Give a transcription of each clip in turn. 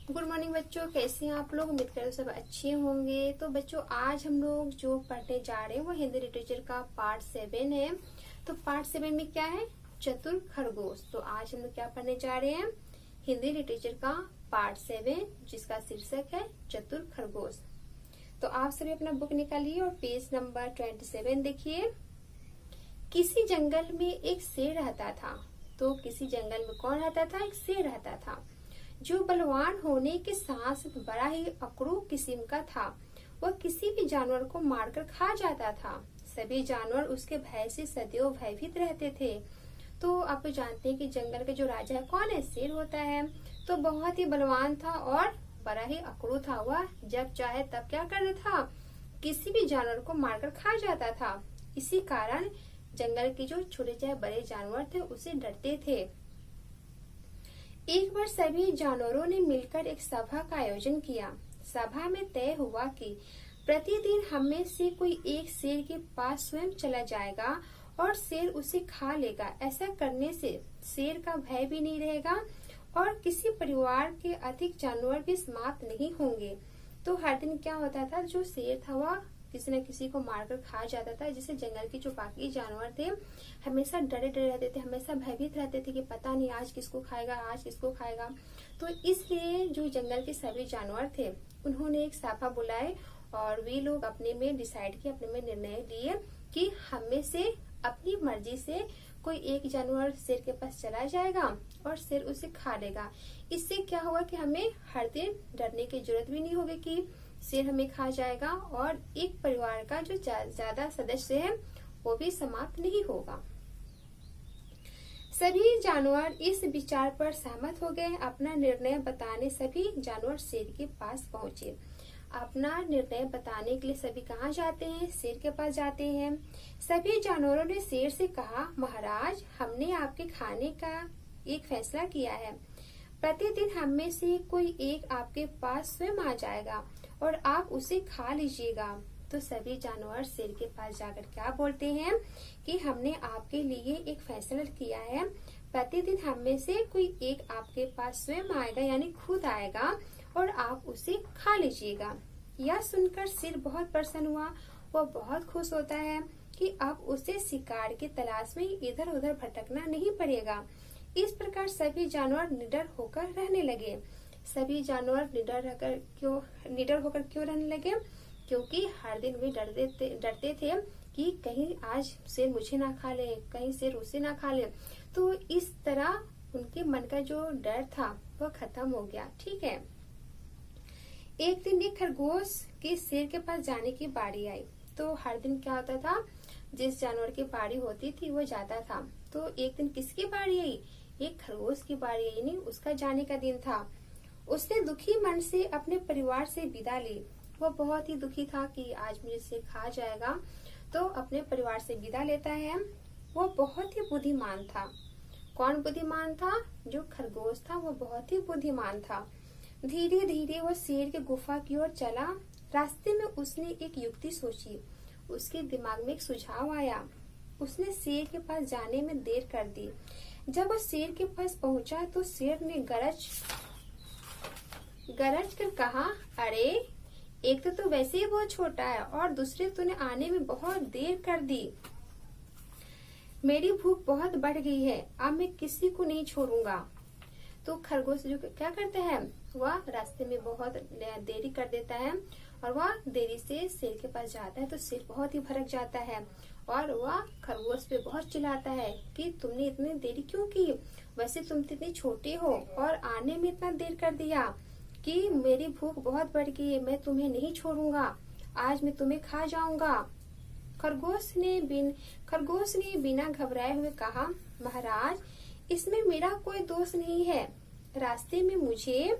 Good morning बच्चों, कैसे हैं आप लोग। उम्मीद करो सब अच्छे होंगे। तो बच्चों आज हम लोग जो पढ़ने जा रहे हैं वो हिंदी लिटरेचर का पार्ट 7 है। तो पार्ट 7 में क्या है, चतुर खरगोश। तो आज हम लोग क्या पढ़ने जा रहे हैं, हिंदी लिटरेचर का पार्ट 7 जिसका शीर्षक है चतुर खरगोश। तो आप सभी अपना बुक निकालिए और पेज नंबर 27 देखिए। किसी जंगल में एक शेर रहता था। तो किसी जंगल में कौन रहता था, एक शेर रहता था जो बलवान होने के साथ साथ बड़ा ही अकड़ू किस्म का था। वह किसी भी जानवर को मारकर खा जाता था। सभी जानवर उसके भय से सदैव भयभीत रहते थे। तो आप तो जानते हैं कि जंगल के जो राजा है कौन है, शेर होता है। तो बहुत ही बलवान था और बड़ा ही अकड़ू था। वह जब चाहे तब क्या करता था, किसी भी जानवर को मारकर खा जाता था। इसी कारण जंगल के जो छोटे चाहे बड़े जानवर थे उसे डरते थे। एक बार सभी जानवरों ने मिलकर एक सभा का आयोजन किया। सभा में तय हुआ कि प्रतिदिन हम में से कोई एक शेर के पास स्वयं चला जाएगा और शेर उसे खा लेगा। ऐसा करने से शेर का भय भी नहीं रहेगा और किसी परिवार के अधिक जानवर भी समाप्त नहीं होंगे। तो हर दिन क्या होता था, जो शेर था वह किसी न किसी को मारकर खा जाता था, जिससे जंगल के जो बाकी जानवर थे हमेशा डरे डरे रहते थे, हमेशा भयभीत रहते थे कि पता नहीं आज किसको खाएगा, आज किसको खाएगा। तो इसलिए जो जंगल के सभी जानवर थे उन्होंने एक सभा बुलाए और वे लोग अपने में डिसाइड किए, अपने में निर्णय लिए कि हम में से अपनी मर्जी से कोई एक जानवर शेर के पास चला जाएगा और शेर उसे खा लेगा। इससे क्या होगा कि हमें हर दिन डरने की जरूरत भी नहीं होगी कि शेर हमें खा जाएगा और एक परिवार का जो ज्यादा सदस्य है वो भी समाप्त नहीं होगा। सभी जानवर इस विचार पर सहमत हो गए। अपना निर्णय बताने सभी जानवर शेर के पास पहुंचे। अपना निर्णय बताने के लिए सभी कहाँ जाते हैं, शेर के पास जाते हैं। सभी जानवरों ने शेर से कहा, महाराज हमने आपके खाने का एक फैसला किया है। प्रतिदिन हम में से कोई एक आपके पास स्वयं आ जाएगा और आप उसे खा लीजिएगा। तो सभी जानवर शेर के पास जाकर क्या बोलते हैं कि हमने आपके लिए एक फैसला किया है। प्रतिदिन हम में से कोई एक आपके पास स्वयं आएगा, यानी खुद आएगा और आप उसे खा लीजिएगा। यह सुनकर शेर बहुत प्रसन्न हुआ। वह बहुत खुश होता है कि अब उसे शिकार की तलाश में इधर उधर भटकना नहीं पड़ेगा। इस प्रकार सभी जानवर निडर होकर रहने लगे। सभी जानवर निडर होकर क्यों रहने लगे, क्योंकि हर दिन वे डरते थे कि कहीं आज शेर मुझे ना खा ले, कहीं शेर उसे ना खा ले। तो इस तरह उनके मन का जो डर था वो खत्म हो गया। ठीक है। एक दिन एक खरगोश के शेर के पास जाने की बारी आई। तो हर दिन क्या होता था, जिस जानवर की बारी होती थी वो जाता था। तो एक दिन किसकी बारी आई, एक खरगोश की बारी आई, नहीं उसका जाने का दिन था। उसने दुखी मन से अपने परिवार से विदा ली। वो बहुत ही दुखी था कि आज मुझे शेर खा जाएगा, तो अपने परिवार से विदा लेता है। वो बहुत ही बुद्धिमान था। कौन बुद्धिमान था, जो खरगोश था वो बहुत ही बुद्धिमान था। धीरे धीरे वो शेर के गुफा की ओर चला। रास्ते में उसने एक युक्ति सोची। उसके दिमाग में एक सुझाव आया। उसने शेर के पास जाने में देर कर दी। जब वो शेर के पास पहुंचा तो शेर ने गरज कर कहा, अरे एक तो तू वैसे ही बहुत छोटा है और दूसरे तूने आने में बहुत देर कर दी। मेरी भूख बहुत बढ़ गई है, अब मैं किसी को नहीं छोड़ूंगा। तो खरगोश जो क्या करता है, वह रास्ते में बहुत देरी कर देता है और वह देरी से शेर के पास जाता है। तो शेर बहुत ही भड़क जाता है और वह खरगोश पे बहुत चिल्लाता है कि तुमने इतनी देरी क्यों की, वैसे तुम तो इतने छोटे हो और आने में इतना देर कर दिया कि मेरी भूख बहुत बढ़ गई है, मैं तुम्हें नहीं छोड़ूंगा, आज मैं तुम्हें खा जाऊंगा। खरगोश ने बिना घबराए हुए कहा, महाराज इसमें मेरा कोई दोष नहीं है। रास्ते में मुझे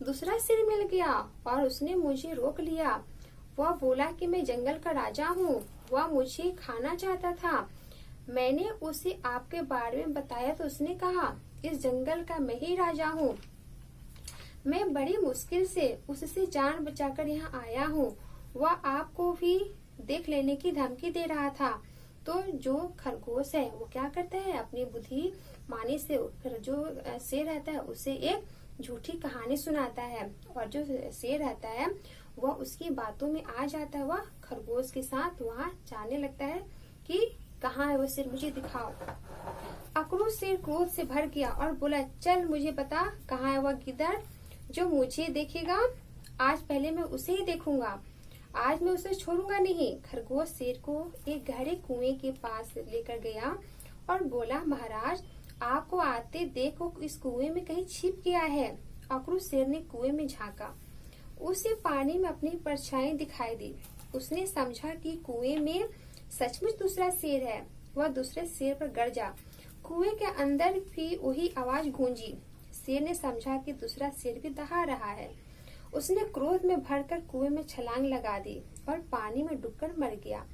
दूसरा शेर मिल गया और उसने मुझे रोक लिया। वह बोला कि मैं जंगल का राजा हूँ, वह मुझे खाना चाहता था। मैंने उसे आपके बारे में बताया तो उसने कहा, इस जंगल का मैं ही राजा हूँ। मैं बड़ी मुश्किल से उससे जान बचाकर यहाँ आया हूँ। वह आपको भी देख लेने की धमकी दे रहा था। तो जो खरगोश है वो क्या करता है, अपनी बुद्धि माने से जो शेर रहता है उसे एक झूठी कहानी सुनाता है और जो शेर रहता है वह उसकी बातों में आ जाता है। वह खरगोश के साथ वहाँ जाने लगता है कि कहाँ है वो शेर, मुझे दिखाओ। अकरू शेर क्रोध से भर गया और बोला, चल मुझे बता कहाँ है वह गिद्दड़ जो मुझे देखेगा। आज पहले मैं उसे ही देखूंगा, आज मैं उसे छोड़ूंगा नहीं। खरगोश शेर को एक गहरे कुएं के पास लेकर गया और बोला, महाराज आपको आते देखो इस कुएं में कहीं छिप गया है। अकरू शेर ने कुएं में झांका, उसे पानी में अपनी परछाई दिखाई दी। उसने समझा कि कुएं में सचमुच दूसरा शेर है। वह दूसरे शेर पर गरजा। कुएं के अंदर भी वही आवाज गूंजी। शेर ने समझा कि दूसरा शेर भी दहा रहा है। उसने क्रोध में भरकर कुएं में छलांग लगा दी और पानी में डूबकर मर गया।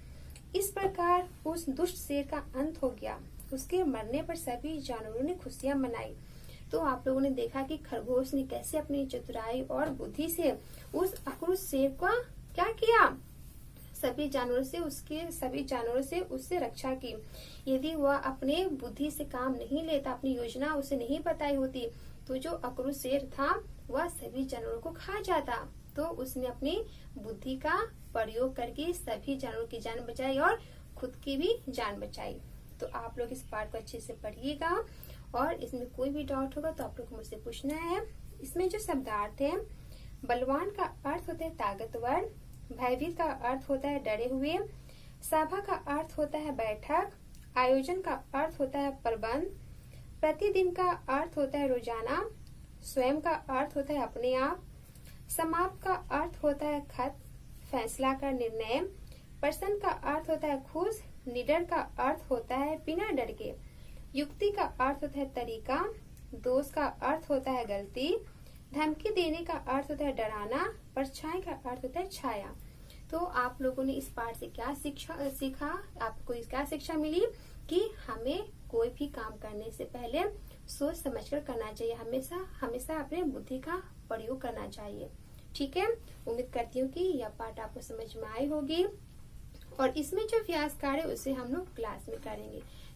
इस प्रकार उस दुष्ट शेर का अंत हो गया। उसके मरने पर सभी जानवरों ने खुशियां मनाई। तो आप लोगों ने देखा कि खरगोश ने कैसे अपनी चतुराई और बुद्धि से उस अक्रूर शेर का क्या किया, सभी जानवरों से उससे रक्षा की। यदि वह अपने बुद्धि से काम नहीं लेता, अपनी योजना उसे नहीं बताई होती, तो जो अक्रूर शेर था वह सभी जानवरों को खा जाता। तो उसने अपनी बुद्धि का प्रयोग करके सभी जानवरों की जान बचाई और खुद की भी जान बचाई। तो आप लोग इस पाठ को अच्छे से पढ़िएगा और इसमें कोई भी डाउट होगा तो आप लोग को मुझसे पूछना है। इसमें जो शब्दार्थ है, बलवान का अर्थ होता है ताकतवर, भयभीत का अर्थ होता है डरे हुए, सभा का अर्थ होता है बैठक, आयोजन का अर्थ होता है प्रबंध, प्रतिदिन का अर्थ होता है रोजाना, स्वयं का अर्थ होता है अपने आप, समाप्त का अर्थ होता है खत, फैसला का निर्णय, प्रसन्न का अर्थ होता है खुश, निडर का अर्थ होता है बिना डर के, युक्ति का अर्थ होता है तरीका, दोष का अर्थ होता है गलती, धमकी देने का अर्थ होता है डराना, परछाई का अर्थ होता है छाया। तो आप लोगों ने इस पाठ से क्या सीखा, आपको क्या शिक्षा मिली कि हमें कोई भी काम करने से पहले सोच समझकर करना चाहिए, हमेशा अपने बुद्धि का प्रयोग करना चाहिए। ठीक है, उम्मीद करती हूँ कि यह पाठ आपको समझ में आई होगी और इसमें जो व्यास कार्य उसे हम लोग क्लास में करेंगे।